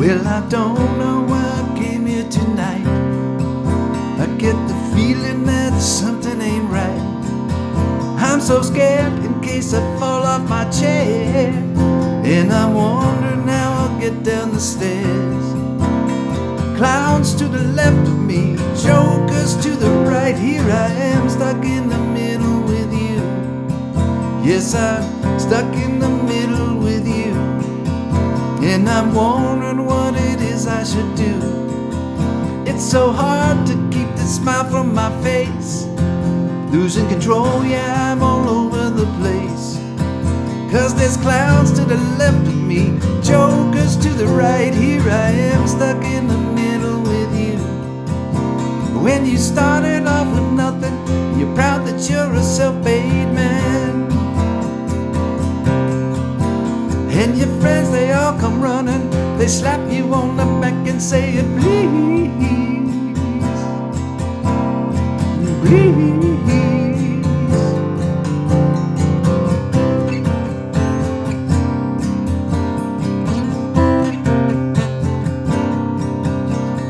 Well, I don't know why I came here tonight. I get the feeling that something ain't right. I'm so scared in case I fall off my chair, and I'm wondering how I'll get down the stairs. Clowns to the left of me, jokers to the right. Here I am, stuck in the middle with you. Yes, I'm stuck in the middle with you, and I'm wondering what it is I should do. It's so hard to keep the smile from my face. Losing control, yeah, I'm all over the place. 'Cause there's clowns to the left of me, jokers to the right. Here I am, stuck in the middle with you. When you started off with nothing, you're proud that you're a self-made man. And your friends, they all come running. They slap you on the back and say, please, please.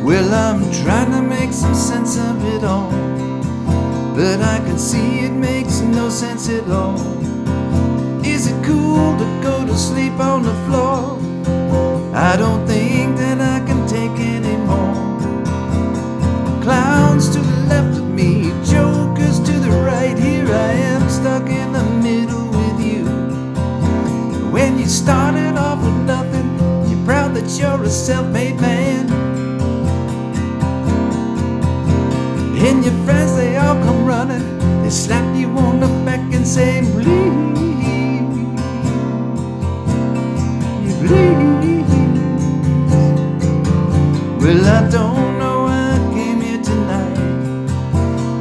Well, I'm trying to make some sense of it all, but I can see it makes no sense at all. Is it cool to go to sleep on the floor? I don't think that I can take anymore. Clowns to the left of me, jokers to the right. Here I am, stuck in the middle with you. When you started off with nothing, you're proud that you're a self-made man. And your friends, they all come running. They slap you on the back and say, please, please. Well, I don't know why I came here tonight.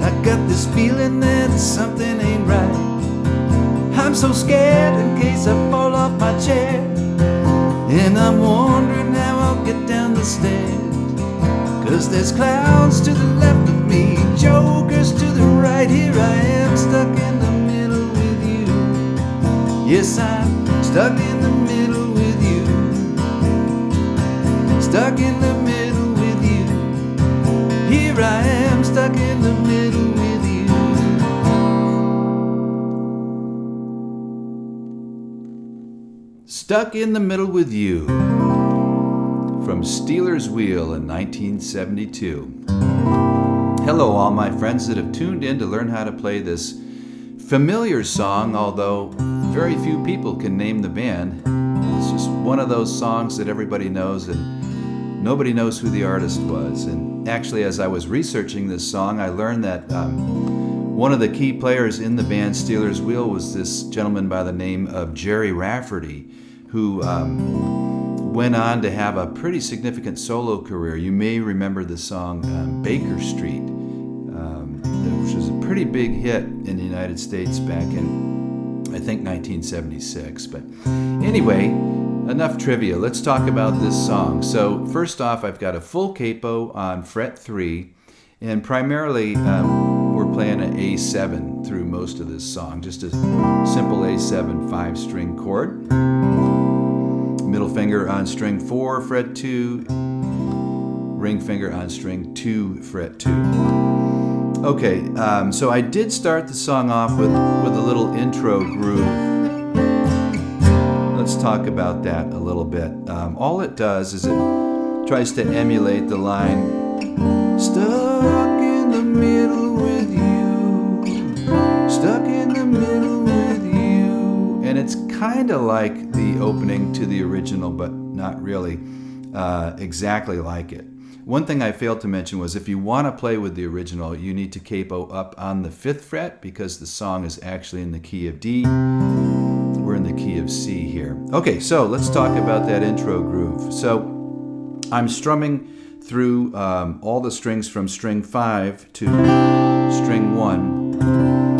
I got this feeling that something ain't right. I'm so scared in case I fall off my chair, and I'm wondering how I'll get down the stairs. 'Cause there's clowns to the left of me, jokers to the right. Here I am, stuck in the middle with you. Yes, I'm stuck in the middle with you. Stuck in the middle with you. Here I am, stuck in the middle with you. Stuck in the Middle with You, from Stealers Wheel in 1972. Hello, all my friends that have tuned in to learn how to play this familiar song, although very few people can name the band. It's just one of those songs that everybody knows, and nobody knows who the artist was. And actually, as I was researching this song, I learned that one of the key players in the band Stealers Wheel was this gentleman by the name of Jerry Rafferty, who went on to have a pretty significant solo career. You may remember the song Baker Street, which was a pretty big hit in the United States back in, I think, 1976. But anyway, enough trivia. Let's talk about this song. So first off, I've got a full capo on fret 3, and primarily we're playing an A7 through most of this song, just a simple A7 5-string chord. Middle finger on string 4, fret 2, ring finger on string 2, fret 2. Okay, so I did start the song off with a little intro groove. Let's talk about that a little bit. All it does is it tries to emulate the line, stuck in the middle with you, stuck in the middle with you. And it's kind of like the opening to the original, but not really exactly like it. One thing I failed to mention was if you want to play with the original, you need to capo up on the 5th fret because the song is actually in the key of D. We're in the key of C here. Okay, so let's talk about that intro groove. So I'm strumming through all the strings from string 5 to string 1.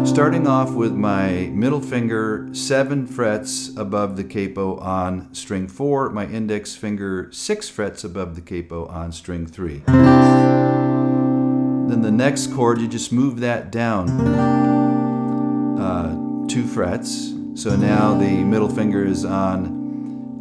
Starting off with my middle finger 7 frets above the capo on string 4, my index finger 6 frets above the capo on string 3. Then the next chord, you just move that down 2 frets. So now the middle finger is on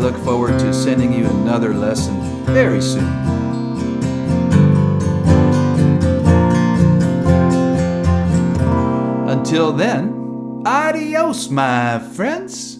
look forward to sending you another lesson very soon. Until then, adios, my friends.